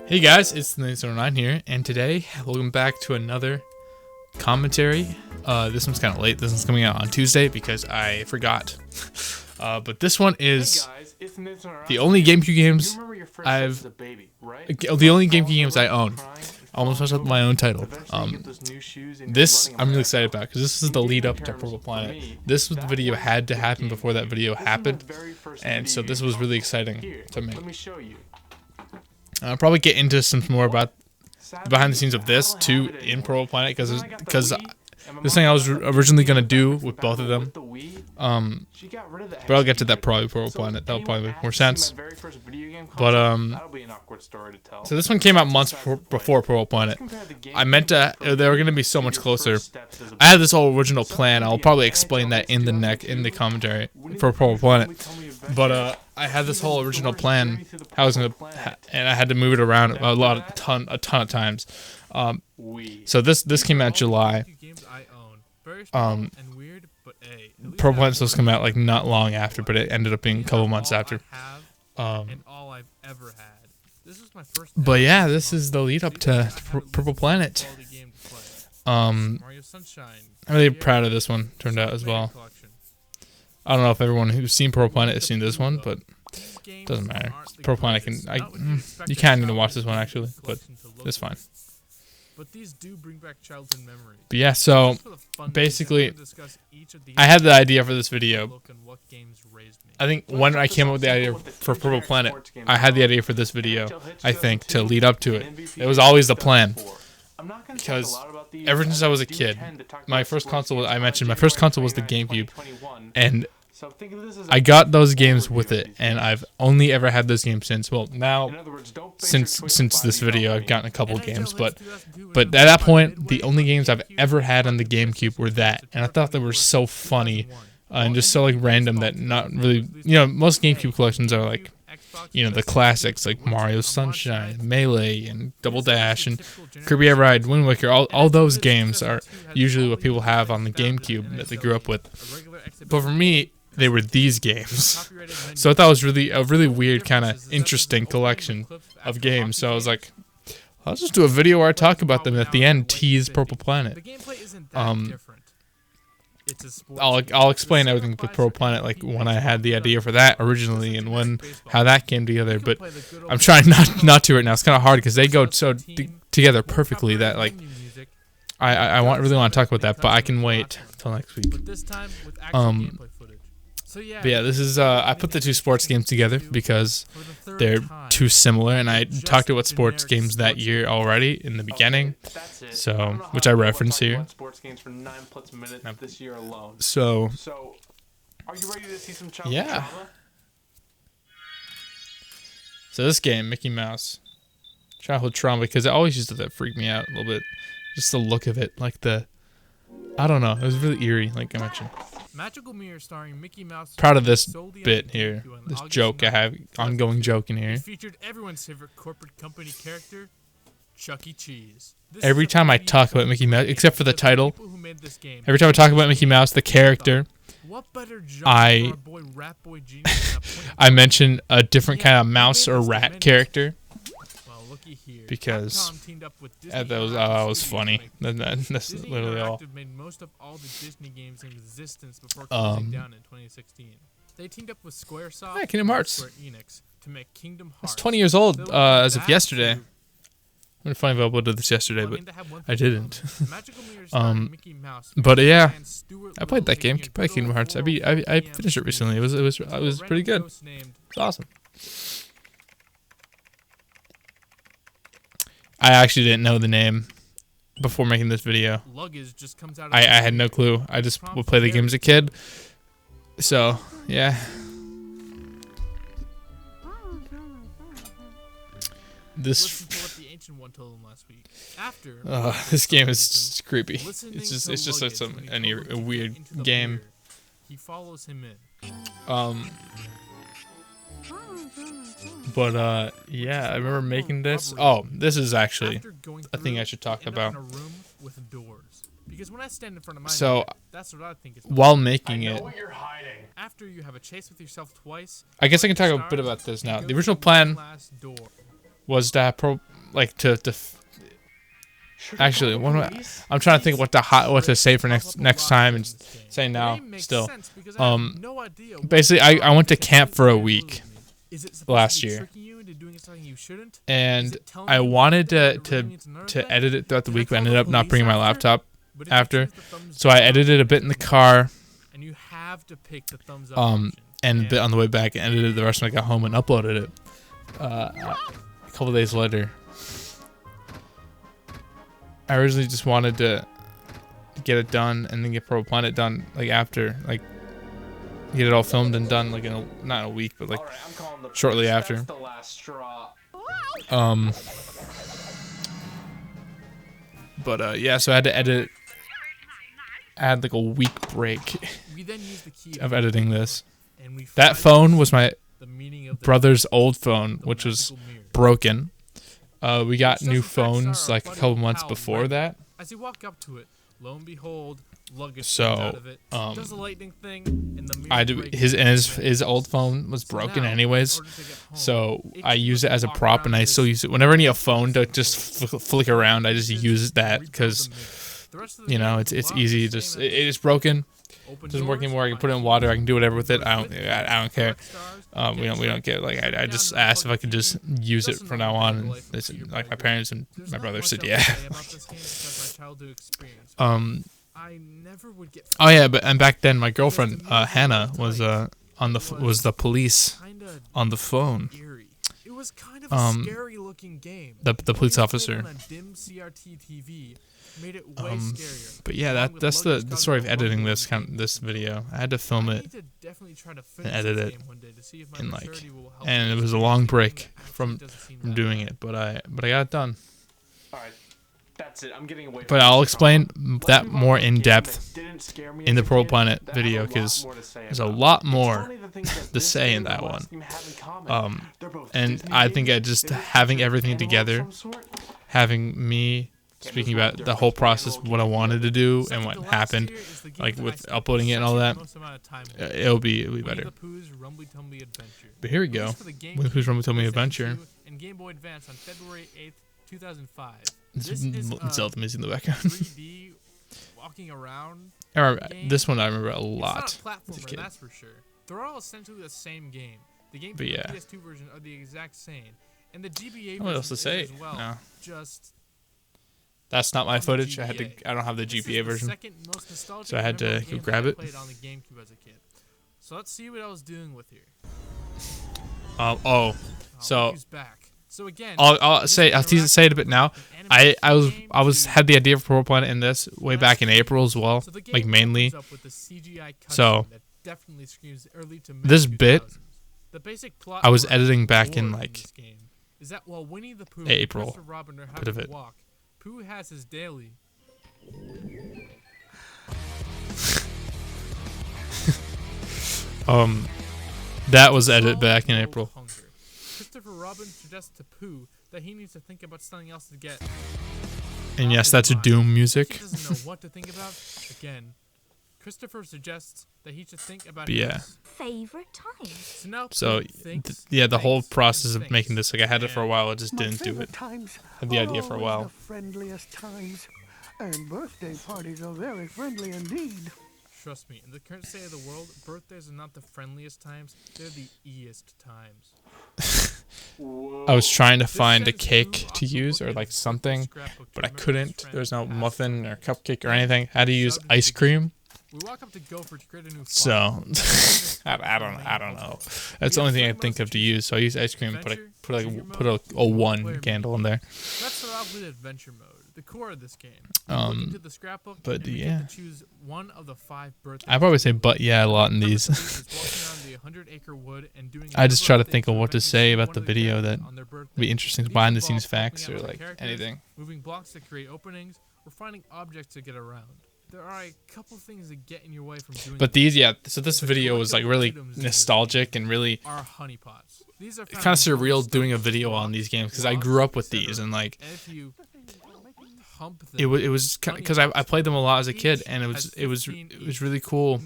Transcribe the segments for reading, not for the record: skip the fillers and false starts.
Hey guys, it's the 909 here, and today, welcome back to another commentary. This one's kind of late. This one's coming out on Tuesday because I forgot. But this one is the only GameCube games the only GameCube games I own. I almost messed up my own title. This I'm really excited about because this is the lead up to Purple Planet. This video had to happen before that video happened, and so this was really exciting to me. I'll probably get into some more about the behind the scenes of this too in Purple Planet because this thing I was originally gonna do with both of them. But I'll get to that probably Purple Planet. That'll probably make more sense. But so this one came out months before Purple Planet. I meant to. They were gonna be so much closer. I had this whole original plan. I'll probably explain that in the commentary for Purple Planet. But I had this whole original plan. I was gonna, and I had to move it around a ton of times. So this came out July. Purple Planet was supposed to come out like not long after, but it ended up being a couple months after. But yeah, this is the lead up to Purple Planet. I'm really proud of this one. Turned out as well. I don't know if everyone who's seen Purple Planet has seen this one, but it doesn't matter. Purple Planet you can't even watch this one actually, but it's fine. But these do bring back childhood memories. But yeah, so basically, I had the idea for this video. I think when I came up with the idea for Purple Planet, I had the idea for this video, I think, to lead up to it. It was always the plan. Because ever since I was a kid, my first console, my first console was the GameCube. And I got those games with it, and I've only ever had those games since. Well, now, since this video, I've gotten a couple games, but at that point, the only games I've ever had on the GameCube were that, and I thought they were so funny and just so like random that not really, most GameCube collections are like, the classics like Mario Sunshine, Melee, and Double Dash, and Kirby Air Ride, Wind Waker. All those games are usually what people have on the GameCube that they grew up with. But for me, they were these games. So I thought it was a really weird, kind of interesting collection of games. So I was like, I'll just do a video where I talk about them, and at the end tease Purple Planet. I'll explain everything with Purple Planet, like when I had the idea for that originally and how that came together. But I'm trying not to right now. It's kind of hard because they go so together perfectly that like I really want to talk about that, but I can wait till next week. But yeah, this is I put the two sports games together because they're too similar, and I talked about sports games that year already in the beginning, so which I reference here. So yeah. So this game, Mickey Mouse, childhood trauma, because it always used to freak me out a little bit. Just the look of it, like I don't know, it was really eerie, like I mentioned. Magical Mirror starring Mickey Mouse. Proud of this bit here, this joke I have, ongoing joke in here. It featured everyone's favorite corporate company character, Chuck E. Cheese. Every time I talk about Mickey Mouse, except for the title, every time I talk about Mickey Mouse, the character, I mention a different kind of mouse or rat character. Because that was funny. That's literally all. They teamed up with Squaresoft. Yeah, Kingdom Hearts. It's 20 years old as of yesterday. I'm gonna find out about this yesterday, but I didn't. But yeah, I played that game. I played Kingdom Hearts. I finished it recently. It was pretty good. It's awesome. I actually didn't know the name before making this video. I had no clue. I just would play the game as a kid. So, yeah. This game is just creepy. It's just like a weird game. But yeah, I remember making this. Oh, this is actually a thing I should talk about. So, while making it, I guess I can talk a bit about this now. The original plan was to have like actually, I'm trying to think what to say for next time and say now still. Basically, I went to camp for a week last year, and I wanted to edit it throughout the week, but I ended up not bringing my laptop after, so I edited a bit in the car, and a bit on the way back, and edited the rest when I got home and uploaded it a couple days later. I originally just wanted to get it done and then get Purple Planet done like after, like get it all filmed and done like not in a week, but like shortly after. Yeah, so I had to edit. I had like a week break of editing this. That phone was my brother's old phone, which was broken. We got new phones like a couple months before that. As you walk up to it, lo and behold, so his old phone was broken anyways, so I use it as a prop, and I still use it whenever I need a phone to just flick around. I just use that because you know it's easy. Just it is broken. It doesn't work anymore. I can put it in water. I can do whatever with it. I don't care. We don't care. Like I just asked if I could just use it from now on. And this, like my parents and my brother said, yeah. Oh yeah, and back then my girlfriend Hannah was was the police on the phone. It was kind of a scary looking game. The police officer. Made it way scarier. But yeah, that's the story of editing this video. I had to film it and edit it, and it was a long break from doing it, but I got it done. All right, that's it. I'm getting away. But I'll explain that more in depth in the Purple Planet video because there's a lot more to say in that one. And I think just having everything together, having me speaking about the whole process, what I wanted to do and what happened, like with uploading it and all that, it'll be better. But here we go. Winnie the Pooh's Rumble Tumble Adventure. And Game Boy Advance on February 8th, 2005. Zelda music in the background. 3D walking around. This one I remember a lot. It's not a platformer, that's for sure. They're all essentially the same game. The GameCube and PS2 version are the exact same, and the GBA version else to say? As well. No. Just that's not my footage. I don't have the GBA version, so I had to go grab it. So let's see what I was doing with here. So again, I'll say it a bit now. I had the idea for Purple Planet in this way back in April as well, like mainly. So this bit I was editing back in like April, bit of it. Pooh has his daily. That was edited back in April. Christopher Robin suggests to Pooh that he needs to think about something else to get. And yes, that's Doom music. He doesn't know what to think about. Again, Christopher suggests that he should think about his favorite times. So the whole process of making this, like I had it for a while, I just didn't do it. I had the idea for a while. Friendliest times, and birthday parties are very friendly indeed. Trust me, in the current state of the world, birthdays are not the friendliest times, they're the easiest times. I was trying to find a cake to use or like something, but I couldn't. There was no muffin or cupcake or anything. I had to use ice cream. So I don't know. That's the only thing I think of to use. So I use ice cream, but I put a 1 candle in there. Let's start off with adventure mode, the core of this game. But yeah, choose one of the 5 birthdays. I probably say "but yeah" a lot in these. I just try to think of what to say about the video that would be interesting, behind the scenes facts or like anything. Moving blocks to create openings, or finding objects to get around. There are a couple things that get in your way from doing. But these, so this video was like really nostalgic and really kind of surreal doing a video on these games because I grew up with these and like it was because I played them a lot as a kid, and it was really cool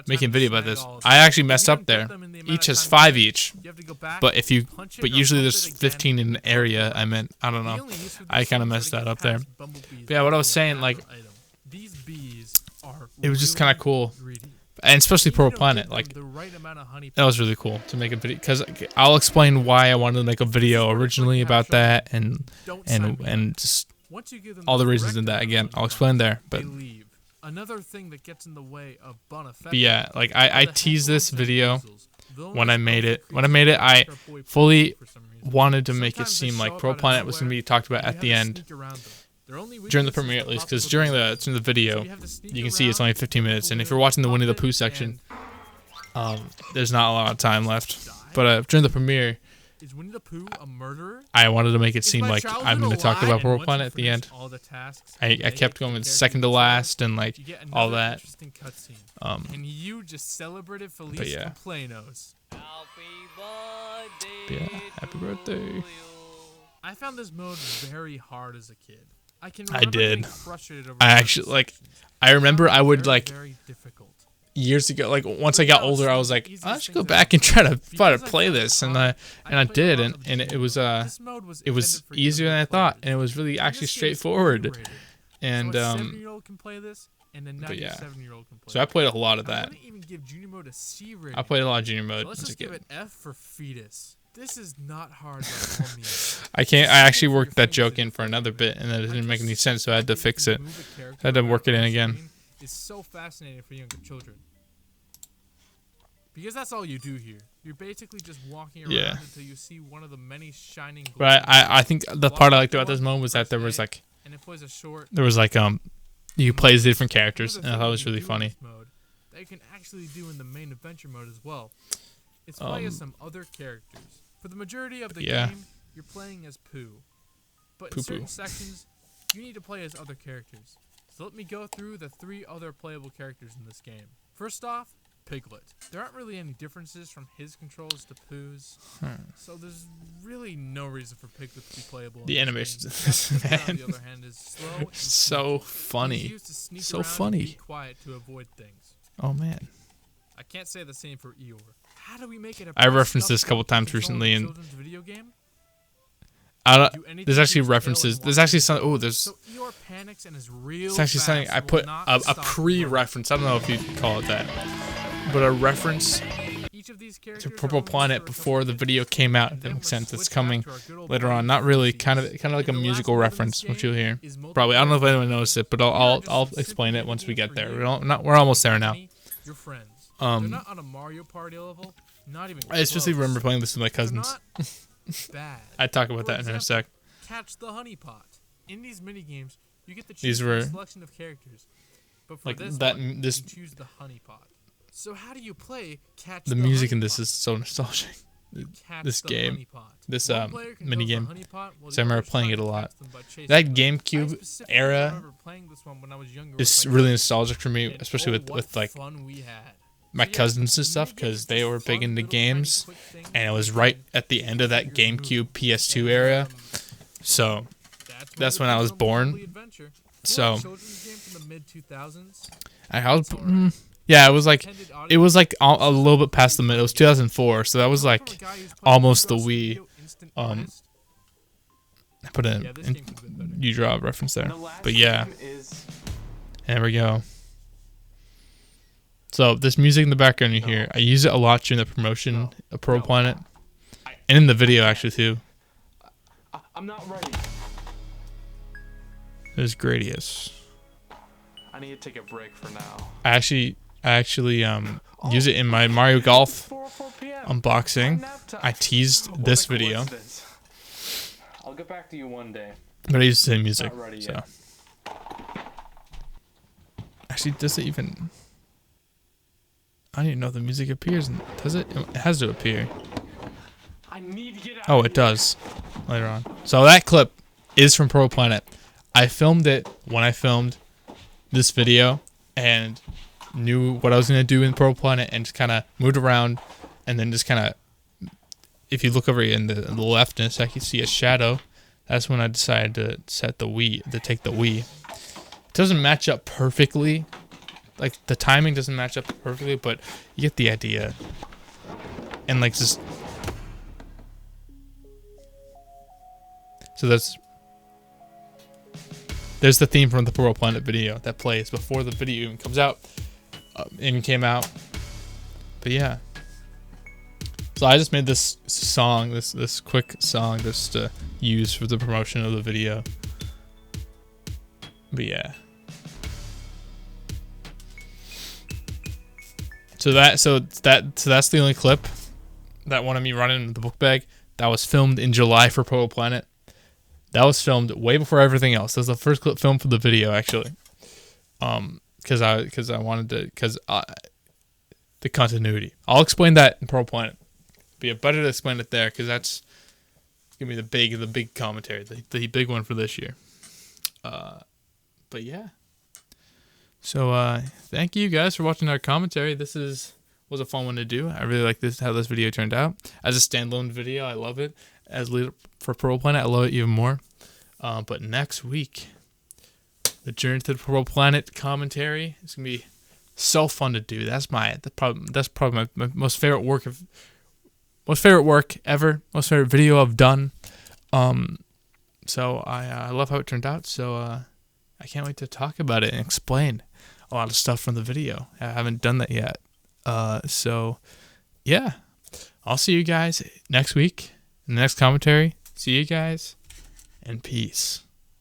making video about this. I actually messed up there. Each has 5 each, but usually there's 15 in an area. I don't know. I kind of messed that up there. But yeah, what I was saying, like, it was just kind of cool. And especially Purple Planet, like, that was really cool to make a video, because I'll explain why I wanted to make a video originally about that, and just all the reasons in that. Again, I'll explain there, but yeah, like, I teased this video when I made it. I fully wanted to make it seem like Purple Planet was going to be talked about at the end. During the premiere, at least, because during the video, you can see it's only 15 minutes, and if you're watching the Winnie the Pooh section, there's not a lot of time left. But during the premiere, I wanted to make it seem like I'm going to talk about Purple Planet at the end. I kept going with second to last and, like, all that. But yeah. Happy birthday. I found this mode very hard as a kid. I did. I actually, like, I remember I would, like, years ago, like, once I got older, I was like, I should go back and try to play this, and I did, and it was easier than I thought, and it was really actually straightforward, and but yeah, so I played a lot of that. I played a lot of Junior Mode. Let's just give it F for fetus. This is not hard by all means. I actually worked that joke in for another bit, and it didn't make any sense, so I had to fix it. I had to work it in again. It's so fascinating for younger children. Because that's all you do here. You're basically just walking around until you see one of the many shining. But I think the part I liked about this moment was that there was like, you play as different characters, and I thought it was really funny. That you can actually do in the main adventure mode as well. It's play as some other characters. For the majority of the game, you're playing as Pooh. But in certain sections, you need to play as other characters. So let me go through the 3 other playable characters in this game. First off, Piglet. There aren't really any differences from his controls to Pooh's, so there's really no reason for Piglet to be playable. The animations of this man, on the other hand, is slow and so funny, so funny. And be quiet to avoid things. Oh man. I can't say the same for Eeyore. How do we make it I referenced this a couple times recently, and video game? There's actually references. There's actually some. Oh, there's. So Eeyore panics and is real. It's actually something I put a pre-reference. I don't know if you'd call it that, but a reference to Purple Planet before the video came out. If that makes sense. It's coming later on. Not really. Kind of like a musical reference, which you'll hear. Probably. I don't know if anyone noticed it, but I'll explain it once we get there. We're almost there now. Your friends. They're not on a Mario Party level. Not even. I especially remember playing this with my cousins. Bad. I'd talk about that in a sec. Catch the honey pot. In these mini games, you get to choose a selection of characters. But for this you choose the honey pot. So how do you play Catch the music in this is so nostalgic. This game, this mini game. So I remember playing it a lot. That GameCube era is really nostalgic for me, especially with like my cousins and stuff, because they were big into games, and it was right at the end of that GameCube PS2 era. So that's when I was born. So it was like a little bit past the middle. It was 2004, so that was like almost the Wii. I put in you draw a reference there, but yeah, there we go. So this music in the background you hear, I use it a lot during the promotion of Purple Planet, and in the video actually too. I'm not ready. There's Gradius. I need to take a break for now. I actually use it in my Mario Golf unboxing. I teased this video. I'll get back to you one day. But I use the same music. So actually, does it even? I don't even know if the music appears. Does it? It has to appear. Oh, it does. Later on. So that clip is from Purple Planet. I filmed it when I filmed this video and knew what I was going to do in Purple Planet, and just kind of moved around, and then just kind of, if you look over in the left in a sec, you see a shadow that's when I decided to take the Wii. It doesn't match up perfectly. Like, the timing doesn't match up perfectly, but you get the idea. And, like, just... So there's the theme from the Purple Planet video that plays before the video even comes out. Even came out. But yeah. So I just made this song, this quick song just to use for the promotion of the video. But yeah. So that's the only clip, that one of me running in the book bag, that was filmed in July for Purple Planet. That was filmed way before everything else. That was the first clip filmed for the video, actually. Because I wanted to, the continuity. I'll explain that in Purple Planet. But better to explain it there, because that's gonna be the big commentary, the big one for this year. But yeah. So thank you guys for watching our commentary. This was a fun one to do. I really like how this video turned out. As a standalone video, I love it. As lead up for Purple Planet, I love it even more. But next week, the Journey to the Purple Planet commentary is gonna be so fun to do. That's probably my most favorite work ever. Most favorite video I've done. So I love how it turned out. So I can't wait to talk about it and explain a lot of stuff from the video. I haven't done that yet. So yeah, I'll see you guys next week in the next commentary. See you guys, and peace.